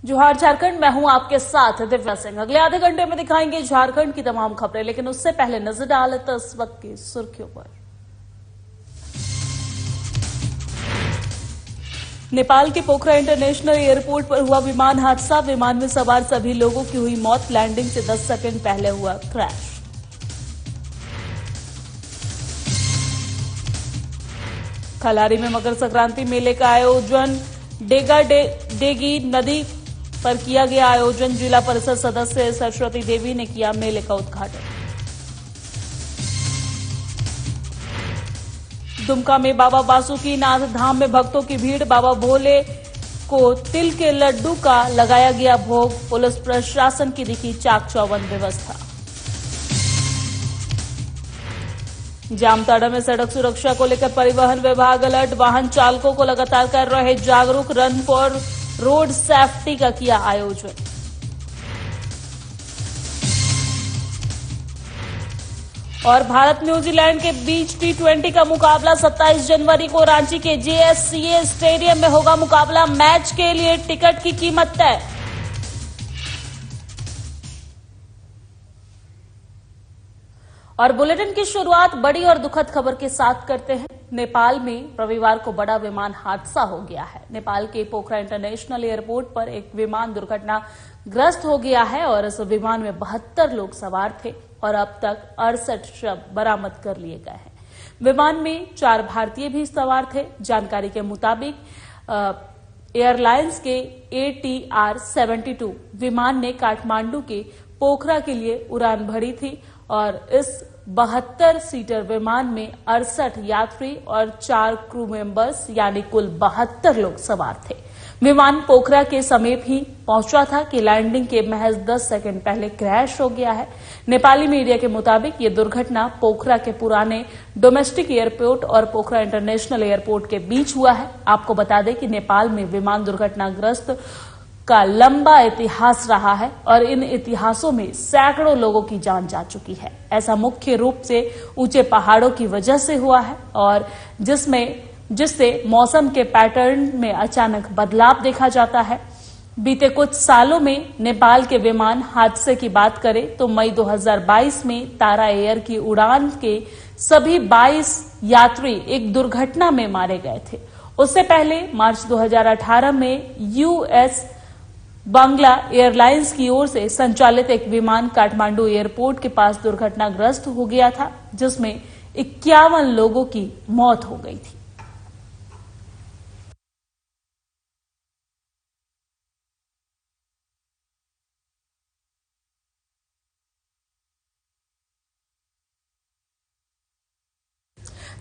जोहार झारखंड, मैं हूं आपके साथ दिव्या सिंह। अगले आधे घंटे में दिखाएंगे झारखंड की तमाम खबरें, लेकिन उससे पहले नजर डालते हैं इस वक्त की सुर्खियों पर। नेपाल के पोखरा इंटरनेशनल एयरपोर्ट पर हुआ विमान हादसा। विमान में सवार सभी लोगों की हुई मौत। लैंडिंग से 10 सेकंड पहले हुआ क्रैश। खलारी में मकर संक्रांति मेले का आयोजन। डेगी नदी पर किया गया आयोजन। जिला परिषद सदस्य सरस्वती देवी ने किया मेले का उद्घाटन। दुमका में बाबा बासुकीनाथ धाम में भक्तों की भीड़। बाबा भोले को तिल के लड्डू का लगाया गया भोग। पुलिस प्रशासन की दिखी चाक चौबंद व्यवस्था। जामताड़ा में सड़क सुरक्षा को लेकर परिवहन विभाग अलर्ट। वाहन चालकों को लगातार कर रहे जागरूक। रन फॉर रोड सेफ्टी का किया आयोजन। और भारत न्यूजीलैंड के बीच T20 का मुकाबला 27 जनवरी को रांची के JSCA स्टेडियम में होगा मुकाबला। मैच के लिए टिकट की कीमत तय। और बुलेटिन की शुरुआत बड़ी और दुखद खबर के साथ करते हैं। नेपाल में रविवार को बड़ा विमान हादसा हो गया है। नेपाल के पोखरा इंटरनेशनल एयरपोर्ट पर एक विमान दुर्घटनाग्रस्त हो गया है और इस विमान में 72 लोग सवार थे और अब तक 68 शव बरामद कर लिए गए हैं। विमान में 4 भारतीय भी सवार थे। जानकारी के मुताबिक एयरलाइंस के ATR-72 विमान ने काठमांडू के पोखरा के लिए उड़ान भरी थी और इस 72 सीटर विमान में 68 यात्री और 4 क्रू मेंबर्स यानी कुल 72 लोग सवार थे। विमान पोखरा के समीप ही पहुंचा था कि लैंडिंग के महज 10 सेकंड पहले क्रैश हो गया है। नेपाली मीडिया के मुताबिक ये दुर्घटना पोखरा के पुराने डोमेस्टिक एयरपोर्ट और पोखरा इंटरनेशनल एयरपोर्ट के बीच हुआ है। आपको बता दें कि नेपाल में विमान दुर्घटनाग्रस्त का लंबा इतिहास रहा है और इन इतिहासों में सैकड़ों लोगों की जान जा चुकी है। ऐसा मुख्य रूप से ऊंचे पहाड़ों की वजह से हुआ है और जिससे मौसम के पैटर्न में अचानक बदलाव देखा जाता है। बीते कुछ सालों में नेपाल के विमान हादसे की बात करें तो मई 2022 में तारा एयर की उड़ान के सभी 22 यात्री एक दुर्घटना में मारे गए थे। उससे पहले मार्च 2018 में US बांग्ला एयरलाइंस की ओर से संचालित एक विमान काठमांडू एयरपोर्ट के पास दुर्घटनाग्रस्त हो गया था, जिसमें 51 लोगों की मौत हो गई थी।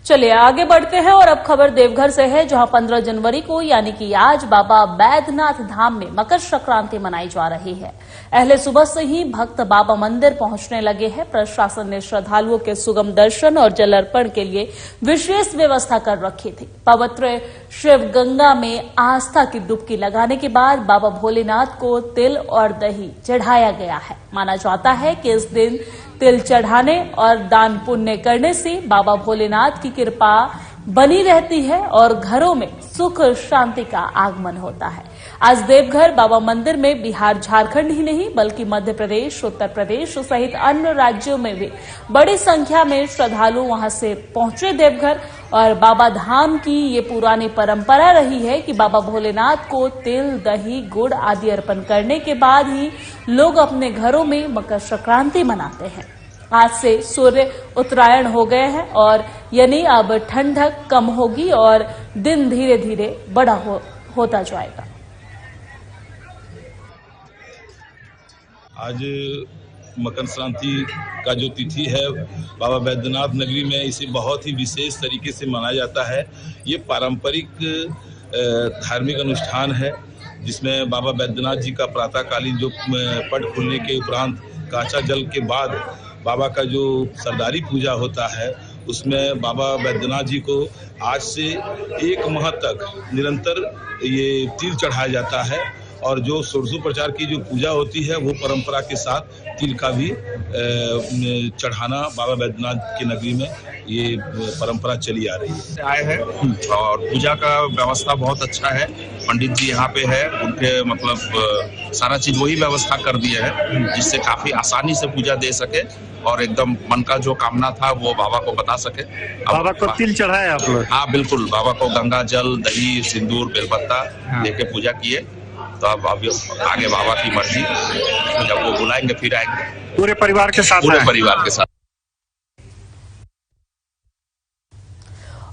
चलिए आगे बढ़ते हैं और अब खबर देवघर से है, जहां 15 जनवरी को यानी कि आज बाबा बैद्यनाथ धाम में मकर संक्रांति मनाई जा रही है। अहले सुबह से ही भक्त बाबा मंदिर पहुंचने लगे हैं। प्रशासन ने श्रद्धालुओं के सुगम दर्शन और जल अर्पण के लिए विशेष व्यवस्था कर रखी थी। पवित्र शिव गंगा में आस्था की डुबकी लगाने के बाद बाबा भोलेनाथ को तिल और दही चढ़ाया गया है। माना जाता है कि इस दिन तिल चढ़ाने और दान पुण्य करने से बाबा भोलेनाथ की कृपा बनी रहती है और घरों में सुख शांति का आगमन होता है। आज देवघर बाबा मंदिर में बिहार झारखंड ही नहीं बल्कि मध्य प्रदेश, उत्तर प्रदेश सहित अन्य राज्यों में भी बड़ी संख्या में श्रद्धालु वहां से पहुंचे देवघर। और बाबा धाम की ये पुरानी परंपरा रही है कि बाबा भोलेनाथ को तिल, दही, गुड़ आदि अर्पण करने के बाद ही लोग अपने घरों में मकर संक्रांति मनाते हैं। आज से सूर्य उत्तरायण हो गए हैं और यानी अब ठंडक कम होगी और दिन धीरे धीरे बड़ा होता जाएगा। आज मकर संक्रांति का जो तिथि है बाबा बैद्यनाथ नगरी में इसे बहुत ही विशेष तरीके से मनाया जाता है। ये पारंपरिक धार्मिक अनुष्ठान है जिसमें बाबा बैद्यनाथ जी का प्रातःकालीन जो पट खुलने के उपरांत कांचा जल के बाद बाबा का जो सरदारी पूजा होता है उसमें बाबा बैद्यनाथ जी को आज से 1 माह तक निरंतर ये तिल चढ़ाया जाता है और जो षोडशोपचार की जो पूजा होती है वो परंपरा के साथ तिल का भी चढ़ाना बाबा बैद्यनाथ की नगरी में ये परंपरा चली आ रही है। आए हैं और पूजा का व्यवस्था बहुत अच्छा है। पंडित जी यहाँ पे है, उनके मतलब सारा चीज वही व्यवस्था कर दिया है जिससे काफी आसानी से पूजा दे सके और एकदम मन का जो कामना था वो बाबा को बता सके। बाबा को तिल चढ़ाए आप लोग? हाँ बिल्कुल, बाबा को गंगा जल, दही, सिंदूर, बेलपत्ता लेके पूजा किए। तो अब आगे बाबा की मर्जी, जब वो बुलाएंगे फिर आएंगे। पूरे परिवार के साथ? पूरे परिवार के साथ।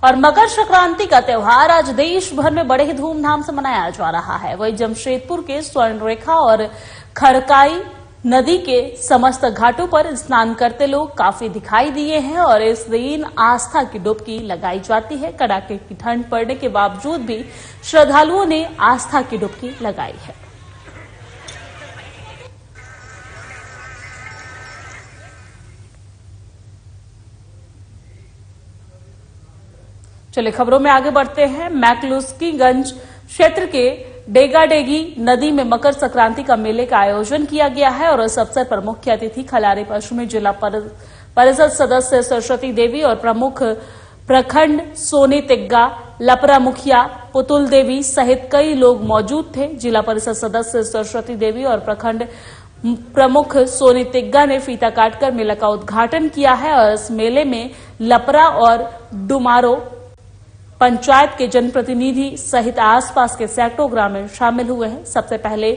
और मकर संक्रांति का त्योहार आज देश भर में बड़े ही धूमधाम से मनाया जा रहा है। वहीं जमशेदपुर के स्वर्ण रेखा और खड़काई नदी के समस्त घाटों पर स्नान करते लोग काफी दिखाई दिए हैं और इस दिन आस्था की डुबकी लगाई जाती है। कड़ाके की ठंड पड़ने के बावजूद भी श्रद्धालुओं ने आस्था की डुबकी लगाई है। चलिए खबरों में आगे बढ़ते हैं। मैकलुस्कीगंज क्षेत्र के डेगाडेगी नदी में मकर संक्रांति का मेले का आयोजन किया गया है और इस अवसर पर मुख्य अतिथि खलारी पश्चिमी जिला परिषद सदस्य सरस्वती देवी और प्रमुख प्रखंड सोनी तिग्गा, लपरा मुखिया पुतुल देवी सहित कई लोग मौजूद थे। जिला परिषद सदस्य सरस्वती देवी और प्रखंड प्रमुख सोनी तिग्गा ने फीता काटकर मेला का उद्घाटन किया है और इस मेले में लपरा और डुमारो पंचायत के जनप्रतिनिधि सहित आसपास के सैकड़ों ग्रामीण शामिल हुए हैं। सबसे पहले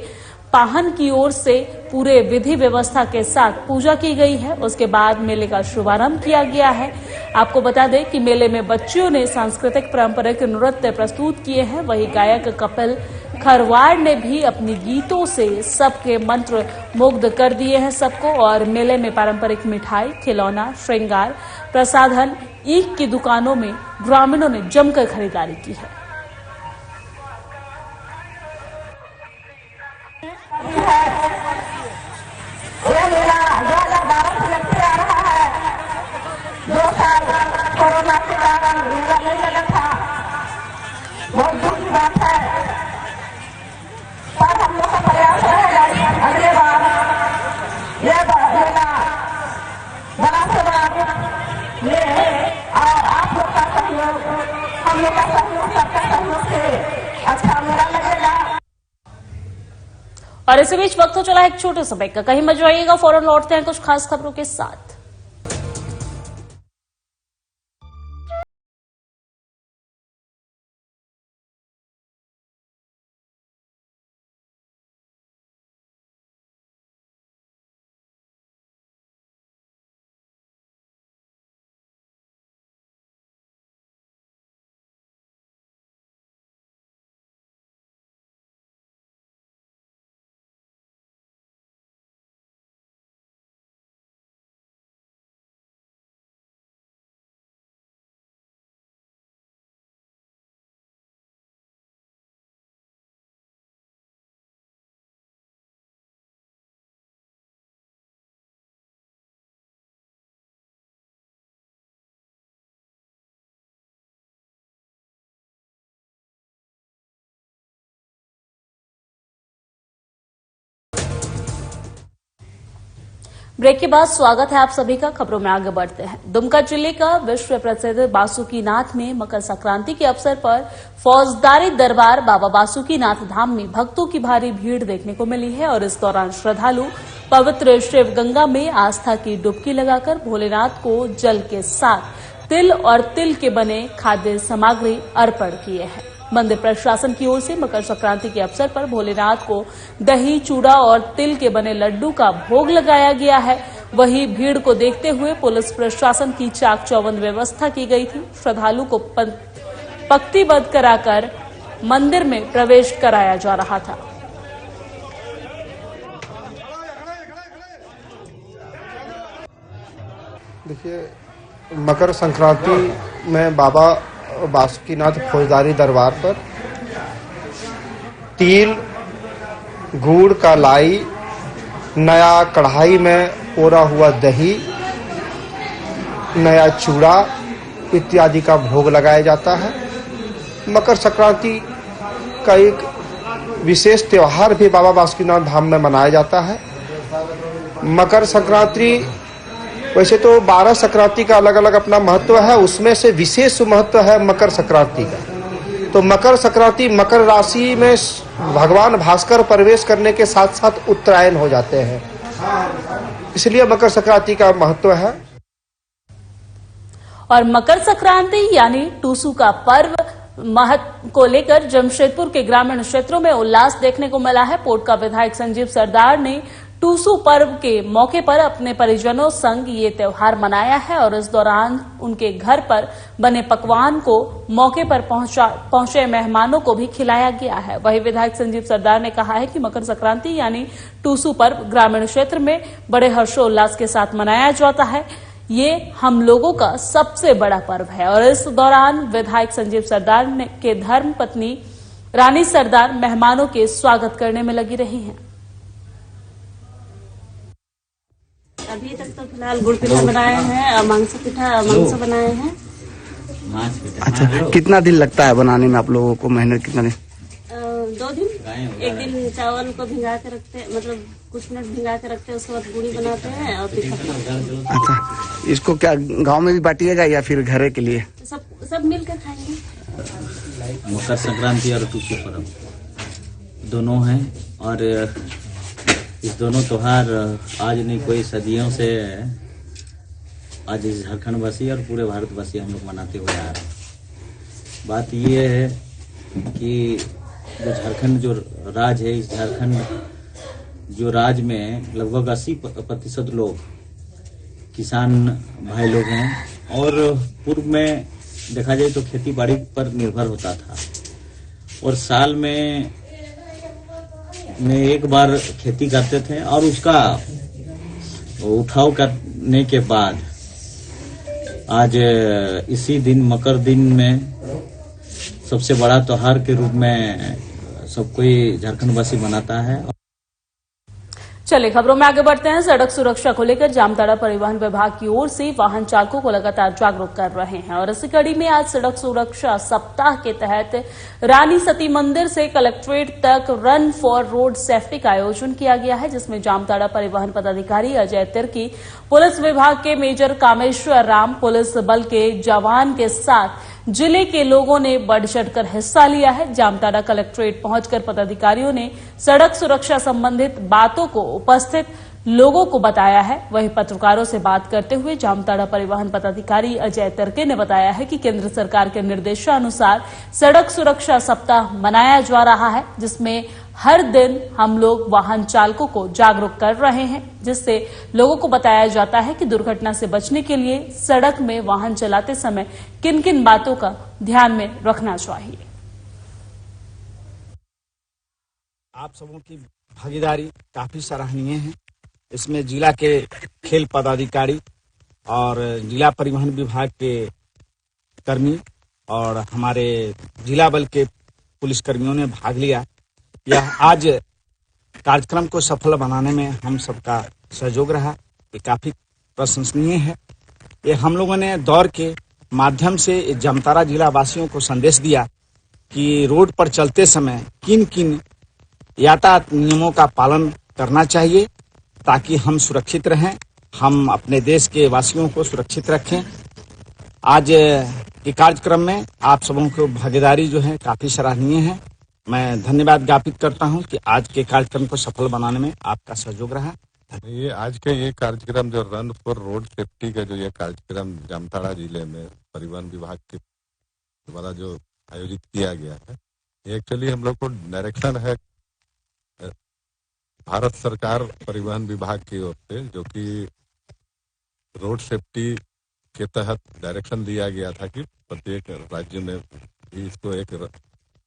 पाहन की ओर से पूरे विधि व्यवस्था के साथ पूजा की गई है। उसके बाद मेले का शुभारंभ किया गया है। आपको बता दें कि मेले में बच्चियों ने सांस्कृतिक पारंपरिक नृत्य प्रस्तुत किए हैं। वहीं गायक कपिल खरवाड़ ने भी अपनी गीतों से सबके मंत्र मुग्ध कर दिए हैं सबको। और मेले में पारंपरिक मिठाई, खिलौना, श्रृंगार, प्रसाधन, ईख की दुकानों में ग्रामीणों ने जमकर खरीदारी की है। कोरोना के कारण मेला नहीं लगा था, बहुत दुख की बात है, पर हम लोग का प्रयास रहेगा अगले बार ये मेला बड़ा से बड़ा ले और आप लोग का सहयोग, हम लोग का सहयोग, सबका सहयोग से अच्छा मेला लगेगा। और इसी बीच वक्त हो चला है एक छोटे से ब्रेक का। कहीं मत जाइएगा, फौरन लौटते हैं कुछ खास खबरों के साथ। ब्रेक के बाद स्वागत है आप सभी का। खबरों में आगे बढ़ते हैं। दुमका जिले का विश्व प्रसिद्ध बासुकीनाथ में मकर संक्रांति के अवसर पर फौजदारी दरबार बाबा बासुकीनाथ धाम में भक्तों की भारी भीड़ देखने को मिली है और इस दौरान श्रद्धालु पवित्र शिव गंगा में आस्था की डुबकी लगाकर भोलेनाथ को जल के साथ तिल और तिल के बने खाद्य सामग्री अर्पण किए हैं। मंदिर प्रशासन की ओर से मकर संक्रांति के अवसर पर भोलेनाथ को दही, चूड़ा और तिल के बने लड्डू का भोग लगाया गया है। वहीं भीड़ को देखते हुए पुलिस प्रशासन की चाक चौबंद व्यवस्था की गई थी। श्रद्धालु को पंक्तिबद्ध कराकर मंदिर में प्रवेश कराया जा रहा था। देखिए, मकर संक्रांति में बाबा बासुकीनाथ फौजदारी दरबार पर तिल, गुड़ का लाई, नया कढ़ाई में पोरा हुआ दही, नया चूड़ा इत्यादि का भोग लगाया जाता है। मकर संक्रांति का एक विशेष त्योहार भी बाबा बासुकीनाथ धाम में मनाया जाता है। मकर संक्रांति वैसे तो 12 संक्रांति का अलग अलग अपना महत्व है, उसमें से विशेष महत्व है मकर संक्रांति का। तो मकर संक्रांति मकर राशि में भगवान भास्कर प्रवेश करने के साथ साथ उत्तरायण हो जाते हैं, इसलिए मकर संक्रांति का महत्व है। और मकर संक्रांति यानी टूसू का पर्व महत्व को लेकर जमशेदपुर के ग्रामीण क्षेत्रों में उल्लास देखने को मिला है। पोटका विधायक संजीव सरदार ने टूसू पर्व के मौके पर अपने परिजनों संग ये त्योहार मनाया है और इस दौरान उनके घर पर बने पकवान को मौके पर पहुंचे मेहमानों को भी खिलाया गया है। वहीं विधायक संजीव सरदार ने कहा है कि मकर संक्रांति यानी टूसू पर्व ग्रामीण क्षेत्र में बड़े हर्षोल्लास के साथ मनाया जाता है। ये हम लोगों का सबसे बड़ा पर्व है और इस दौरान विधायक संजीव सरदार के धर्म पत्नी रानी सरदार मेहमानों के स्वागत करने में लगी रही हैं। अभी तक तो फिलहाल गुड़ पिठा बनाए हैं और मांस बनाए हैं। अच्छा, कितना दिन लगता है बनाने में आप लोगों को? मेहनत कितना दिन? 2 दिन। एक दिन चावल को भिंगा के रखते हैं, मतलब कुछ मिनट भिंगा के रखते हैं, उसके बाद गुड़ी बनाते हैं और पिठा बनाते हैं। अच्छा, इसको क्या गांव में भी बांटिएगा या फिर घरे के लिए? सब मिल कर खाएंगे। मकर संक्रांति और टूसू पर्व दोनों हैं और इस दोनों त्योहार आज नहीं कोई सदियों से आज झारखंड वासी और पूरे भारतवासी हम लोग मनाते हुए आ रहे हैं। बात ये है कि जो झारखंड जो राज है, इस झारखंड जो राज में लगभग 80% लोग किसान भाई लोग हैं और पूर्व में देखा जाए तो खेती बाड़ी पर निर्भर होता था और साल में एक बार खेती करते थे और उसका उठाव करने के बाद आज इसी दिन मकर दिन में सबसे बड़ा त्योहार के रूप में सब कोई झारखंड वासी मनाता है। चलिए खबरों में आगे बढ़ते हैं। सड़क सुरक्षा को लेकर जामताड़ा परिवहन विभाग की ओर से वाहन चालकों को लगातार जागरूक कर रहे हैं और इसी कड़ी में आज सड़क सुरक्षा सप्ताह के तहत रानी सती मंदिर से कलेक्ट्रेट तक रन फॉर रोड सेफ्टी का आयोजन किया गया है, जिसमें जामताड़ा परिवहन पदाधिकारी अजय तिर्की, पुलिस विभाग के मेजर कामेश्वर राम, पुलिस बल के जवान के साथ जिले के लोगों ने बढ़ चढ़कर हिस्सा लिया है। जामताड़ा कलेक्ट्रेट पहुंचकर पदाधिकारियों ने सड़क सुरक्षा संबंधित बातों को उपस्थित लोगों को बताया है। वहीं पत्रकारों से बात करते हुए जामताड़ा परिवहन पदाधिकारी अजय तिर्की ने बताया है कि केंद्र सरकार के निर्देशानुसार सड़क सुरक्षा सप्ताह मनाया जा रहा है, जिसमें हर दिन हम लोग वाहन चालकों को जागरूक कर रहे हैं, जिससे लोगों को बताया जाता है कि दुर्घटना से बचने के लिए सड़क में वाहन चलाते समय किन किन बातों का ध्यान में रखना चाहिए। आप सबों की भागीदारी काफी सराहनीय है। इसमें जिला के खेल पदाधिकारी और जिला परिवहन विभाग के कर्मी और हमारे जिला बल के पुलिसकर्मियों ने भाग लिया। यह आज कार्यक्रम को सफल बनाने में हम सबका सहयोग रहा, ये काफी प्रशंसनीय है। ये हम लोगों ने दौड़ के माध्यम से जामताड़ा जिला वासियों को संदेश दिया कि रोड पर चलते समय किन किन यातायात नियमों का पालन करना चाहिए ताकि हम सुरक्षित रहें, हम अपने देश के वासियों को सुरक्षित रखें। आज के कार्यक्रम में आप सबों की भागीदारी जो है काफी सराहनीय है। मैं धन्यवाद ज्ञापित करता हूं कि आज के कार्यक्रम को सफल बनाने में आपका सहयोग रहा। ये आज के ये कार्यक्रम जो रन फॉर रोड सेफ्टी का जो ये कार्यक्रम जामताड़ा जिले में परिवहन विभाग के द्वारा जो आयोजित किया गया है, ये एक्चुअली हम लोग को डायरेक्शन है भारत सरकार परिवहन विभाग की ओर से, जो कि रोड सेफ्टी के तहत डायरेक्शन दिया गया था कि प्रत्येक राज्य में इसको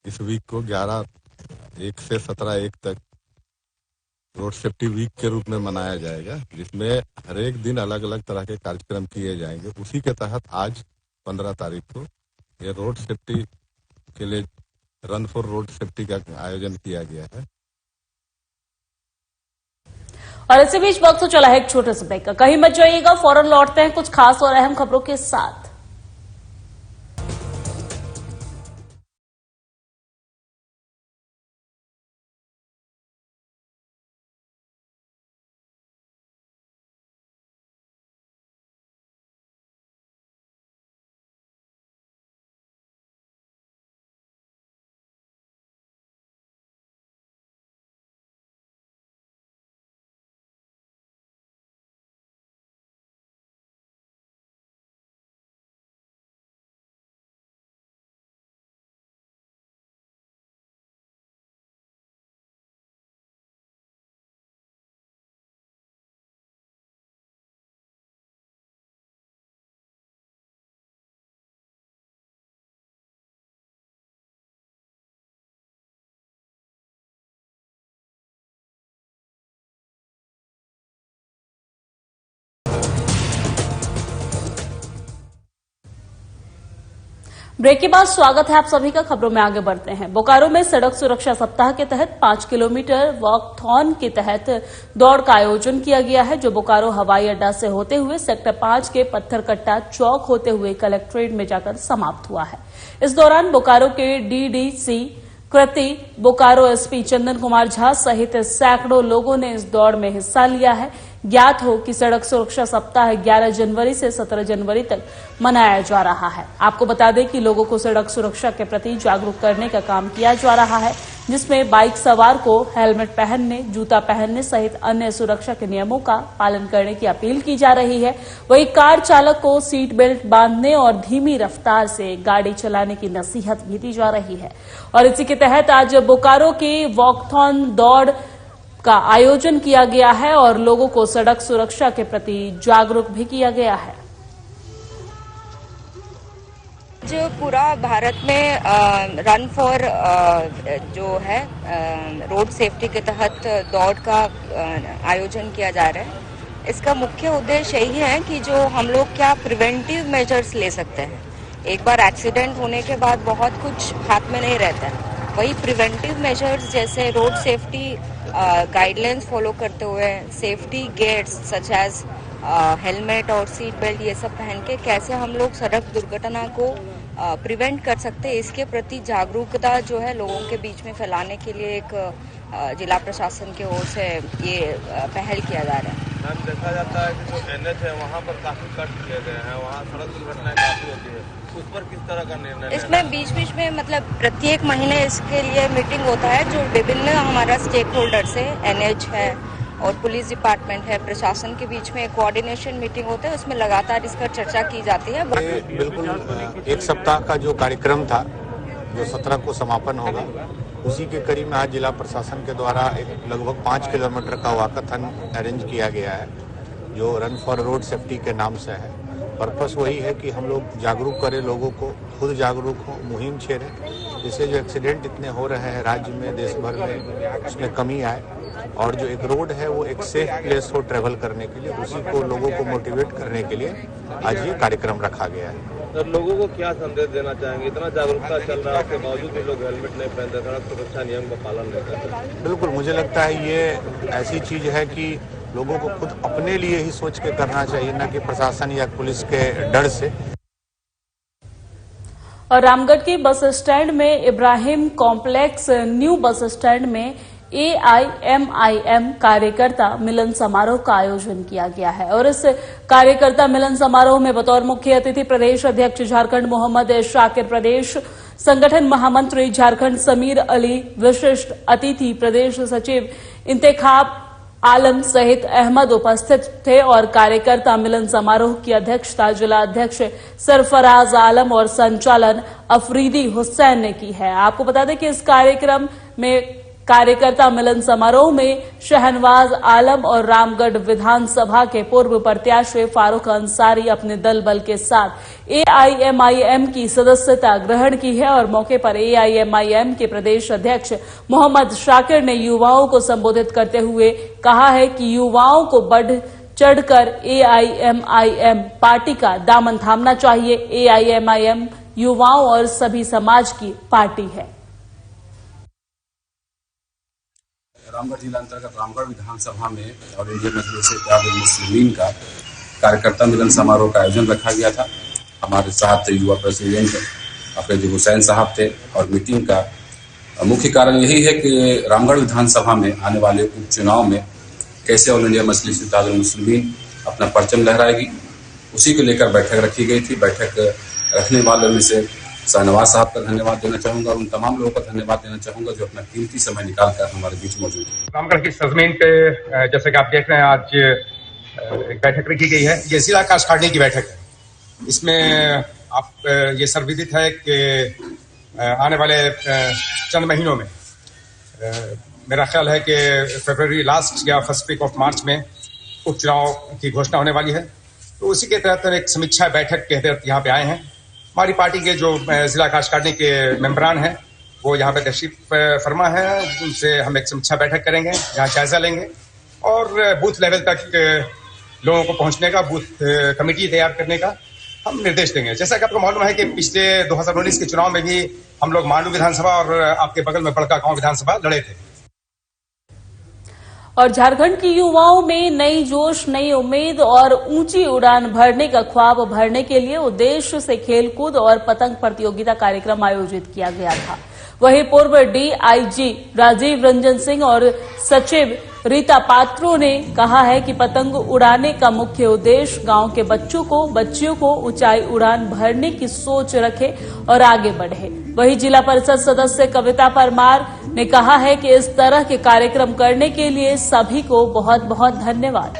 इस वीक को 11/1 से 17/1 तक रोड सेफ्टी वीक के रूप में मनाया जाएगा, जिसमें हर एक दिन अलग अलग तरह के कार्यक्रम किए जाएंगे। उसी के तहत आज 15 तारीख को ये रोड सेफ्टी के लिए रन फॉर रोड सेफ्टी का आयोजन किया गया है। और इसी बीच वक्त तो चला है एक छोटे से ब्रेक का, कहीं मत जाइएगा, फौरन लौटते हैं कुछ खास और अहम खबरों के साथ। ब्रेक के बाद स्वागत है आप सभी का। खबरों में आगे बढ़ते हैं। बोकारो में सड़क सुरक्षा सप्ताह के तहत 5 किलोमीटर वॉकथॉन के तहत दौड़ का आयोजन किया गया है, जो बोकारो हवाई अड्डा से होते हुए सेक्टर 5 के पत्थरकट्टा चौक होते हुए कलेक्ट्रेट में जाकर समाप्त हुआ है। इस दौरान बोकारो के डीडीसी कृति, बोकारो एसपी चंदन कुमार झा सहित सैकड़ों लोगों ने इस दौड़ में हिस्सा लिया है। ज्ञात हो कि सड़क सुरक्षा सप्ताह 11 जनवरी से 17 जनवरी तक मनाया जा रहा है। आपको बता दें कि लोगों को सड़क सुरक्षा के प्रति जागरूक करने का काम किया जा रहा है, जिसमें बाइक सवार को हेलमेट पहनने, जूता पहनने सहित अन्य सुरक्षा के नियमों का पालन करने की अपील की जा रही है। वहीं कार चालक को सीट बेल्ट बांधने और धीमी रफ्तार से गाड़ी चलाने की नसीहत भी दी जा रही है। और इसी के तहत आज बोकारो के वॉकथॉन दौड़ का आयोजन किया गया है और लोगों को सड़क सुरक्षा के प्रति जागरूक भी किया गया है। जो पूरा भारत में रन फॉर जो है रोड सेफ्टी के तहत दौड़ का आयोजन किया जा रहा है। इसका मुख्य उद्देश्य यही है कि जो हम लोग क्या प्रिवेंटिव मेजर्स ले सकते हैं। एक बार एक्सीडेंट होने के बाद बहुत कुछ हाथ में नहीं रहता है, वही प्रिवेंटिव मेजर्स जैसे रोड सेफ्टी गाइडलाइंस फॉलो करते हुए safety gates such as helmet और सीट बेल्ट ये सब पहन के कैसे हम लोग सड़क दुर्घटना को प्रिवेंट कर सकते हैं, इसके प्रति जागरूकता जो है लोगों के बीच में फैलाने के लिए एक जिला प्रशासन की ओर से ये पहल किया जा रहा है। मैम, देखा जाता है कि जो NH है वहाँ पर काफी कट किए गए हैं, वहाँ सड़क दुर्घटनाएं काफी होती है, उस पर किस तरह का निर्णय? इसमें बीच बीच में मतलब प्रत्येक महीने इसके लिए मीटिंग होता है, जो विभिन्न हमारा स्टेक होल्डर से NH है और पुलिस डिपार्टमेंट है, प्रशासन के बीच में कोऑर्डिनेशन मीटिंग होता है, उसमें लगातार इस पर चर्चा की जाती है। बिल्कुल एक सप्ताह का जो कार्यक्रम था, जो 17 को समापन होगा, उसी के करीब में आज जिला प्रशासन के द्वारा एक लगभग 5 किलोमीटर का वॉकाथन अरेंज किया गया है, जो रन फॉर रोड सेफ्टी के नाम से है। पर्पस वही है कि हम लोग जागरूक करें लोगों को, खुद जागरूक हों, मुहिम छेड़ें, जिससे जो एक्सीडेंट इतने हो रहे हैं राज्य में, देश भर में, उसमें कमी आए और जो एक रोड है वो एक सेफ प्लेस हो ट्रेवल करने के लिए, उसी को लोगों को मोटिवेट करने के लिए आज ये कार्यक्रम रखा गया है। तो लोगों को क्या संदेश देना चाहेंगे? इतना जागरूकता चल रहा है के बावजूद भी लोग हेलमेट नहीं पहनते, सड़क सुरक्षा नियम का पालन नहीं करते। बिल्कुल, मुझे लगता है ये ऐसी चीज है कि लोगों को खुद अपने लिए ही सोच के करना चाहिए, न कि प्रशासन या पुलिस के डर से। और रामगढ़ के बस स्टैंड में Ibrahim complex new bus stand में AIMIM कार्यकर्ता मिलन समारोह का आयोजन किया गया है। और इस कार्यकर्ता मिलन समारोह में बतौर मुख्य अतिथि प्रदेश अध्यक्ष झारखंड मोहम्मद शाकिर, प्रदेश संगठन महामंत्री झारखंड समीर अली, विशिष्ट अतिथि प्रदेश सचिव इंतेखाब आलम सहित अहमद उपस्थित थे। और कार्यकर्ता मिलन समारोह की अध्यक्षता जिला अध्यक्ष सरफराज आलम और संचालन अफरीदी हुसैन ने की है। आपको बता दें कि इस कार्यक्रम में कार्यकर्ता मिलन समारोह में शहनवाज आलम और रामगढ़ विधानसभा के पूर्व प्रत्याशी फारूक अंसारी अपने दल बल के साथ AIMIM की सदस्यता ग्रहण की है। और मौके पर AIMIM के प्रदेश अध्यक्ष मोहम्मद शाकिर ने युवाओं को संबोधित करते हुए कहा है कि युवाओं को बढ़ चढ़कर AIMIM पार्टी का दामन थामना चाहिए। AIMIM युवाओं और सभी समाज की पार्टी है। रामगढ़ जिला अंतर्गत रामगढ़ विधानसभा में और इंडियन मजलिस इत्तेहादुल मुस्लिमीन का कार्यकर्ता मिलन समारोह का आयोजन रखा गया था। हमारे साथ युवा प्रेसिडेंट अफरीदी हुसैन साहब थे। और मीटिंग का मुख्य कारण यही है कि रामगढ़ विधानसभा में आने वाले उपचुनाव में कैसे ऑल इंडिया मजलिस इत्तेहादुल मुस्लिमीन अपना परचम लहराएगी, उसी को लेकर बैठक रखी गई थी। बैठक रखने वालों में से शाहनवाज साहब का धन्यवाद देना चाहूंगा और उन तमाम लोगों का धन्यवाद देना चाहूंगा जो अपना कीमती समय निकालकर हमारे बीच मौजूद है। रामगढ़ की सरजमीन पे जैसे कि आप देख रहे हैं आज एक बैठक रखी गई है। ये जिला काश्तकारी की बैठक है। इसमें आप ये सर्वविदित है कि आने वाले चंद महीनों में मेरा ख्याल है कि फरवरी लास्ट या फर्स्ट वीक ऑफ मार्च में उपचुनाव की घोषणा होने वाली है। तो उसी के तहत एक समीक्षा बैठक के तहत यहाँ पे आए हैं। हमारी पार्टी के जो जिला काश्तकारी के मेंबरान हैं वो यहाँ पे तशरीफ फरमा है। उनसे हम एक समीक्षा बैठक करेंगे, यहाँ जायजा लेंगे और बूथ लेवल तक लोगों को पहुँचने का, बूथ कमेटी तैयार करने का हम निर्देश देंगे। जैसा कि आपको मालूम है कि पिछले 2019 के चुनाव में भी हम लोग मांडू विधानसभा और आपके बगल में बड़का गांव विधानसभा लड़े थे। और झारखंड की युवाओं में नई जोश, नई उम्मीद और ऊंची उड़ान भरने का ख्वाब भरने के लिए उद्देश्य से खेलकूद और पतंग प्रतियोगिता कार्यक्रम आयोजित किया गया था। वहीं पूर्व डीआईजी राजीव रंजन सिंह और सचिव रीता पात्रो ने कहा है कि पतंग उड़ाने का मुख्य उद्देश्य गांव के बच्चियों को ऊंचाई उड़ान भरने की सोच रखे और आगे बढ़े। वहीं जिला परिषद सदस्य कविता परमार ने कहा है कि इस तरह के कार्यक्रम करने के लिए सभी को बहुत बहुत धन्यवाद।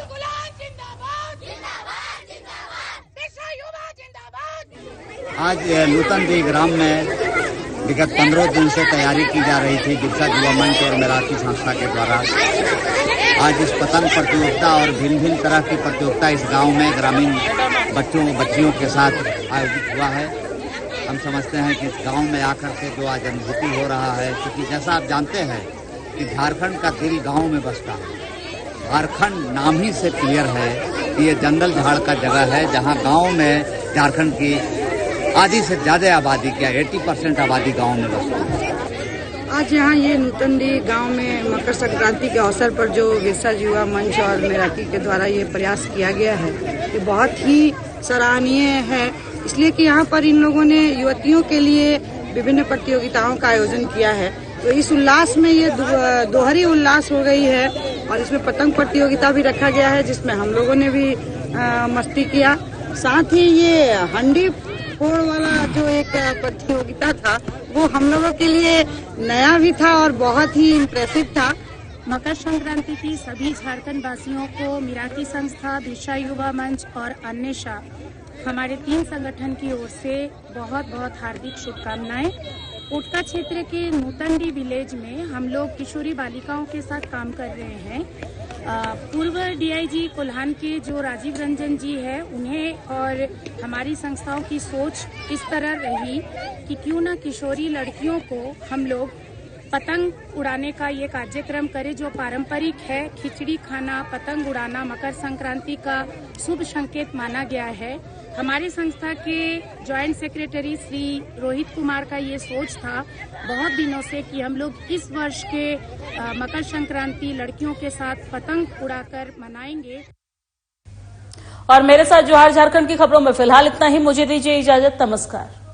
आज नूतनडी ग्राम में विगत 15 दिन से तैयारी की जा रही थी बिरसा युवा मंच और मैराथी संस्था के द्वारा। आज इस पतंग प्रतियोगिता और भिन्न भिन्न तरह की प्रतियोगिता इस गांव में ग्रामीण बच्चियों के साथ आयोजित हुआ है। हम समझते हैं कि इस गांव में आकर के जो आज अनुभूति हो रहा है, क्योंकि जैसा आप जानते हैं कि झारखंड का दिल गांव में बसता है। झारखंड नाम ही से क्लियर है कि ये जंगल झाड़ का जगह है, जहां गांव में झारखंड की आधी से ज्यादा आबादी, क्या 80% आबादी गांव में बसती है। आज यहाँ ये नूतनडी गांव में मकर संक्रांति के अवसर पर जो बिरसा युवा मंच और मैराथी के द्वारा ये प्रयास किया गया है, ये बहुत ही सराहनीय है। इसलिए कि यहाँ पर इन लोगों ने युवतियों के लिए विभिन्न प्रतियोगिताओं का आयोजन किया है। तो इस उल्लास में ये दोहरी उल्लास हो गई है। और इसमें पतंग प्रतियोगिता भी रखा गया है, जिसमें हम लोगों ने भी मस्ती किया। साथ ही ये हंडी फोड़ वाला जो एक प्रतियोगिता था, वो हम लोगों के लिए नया भी था और बहुत ही इम्प्रेसिव था। मकर संक्रांति की सभी झारखंड वासियों को मिराकी संस्था, बिरसा युवा मंच और अन्वेषा, हमारे 3 संगठन की ओर से बहुत बहुत हार्दिक शुभकामनाएं। कोटका क्षेत्र के नूतनडी विलेज में हम लोग किशोरी बालिकाओं के साथ काम कर रहे हैं। पूर्व डीआईजी कोल्हान के जो राजीव रंजन जी है, उन्हें और हमारी संस्थाओं की सोच इस तरह रही कि क्यों ना किशोरी लड़कियों को हम लोग पतंग उड़ाने का ये कार्यक्रम करें, जो पारंपरिक है। खिचड़ी खाना, पतंग उड़ाना मकर संक्रांति का शुभ संकेत माना गया है। हमारी संस्था के जॉइंट सेक्रेटरी श्री रोहित कुमार का ये सोच था बहुत दिनों से कि हम लोग इस वर्ष के मकर संक्रांति लड़कियों के साथ पतंग उड़ाकर मनाएंगे। और मेरे साथ जोहार झारखंड की खबरों में फिलहाल इतना ही। मुझे दीजिए इजाजत। नमस्कार।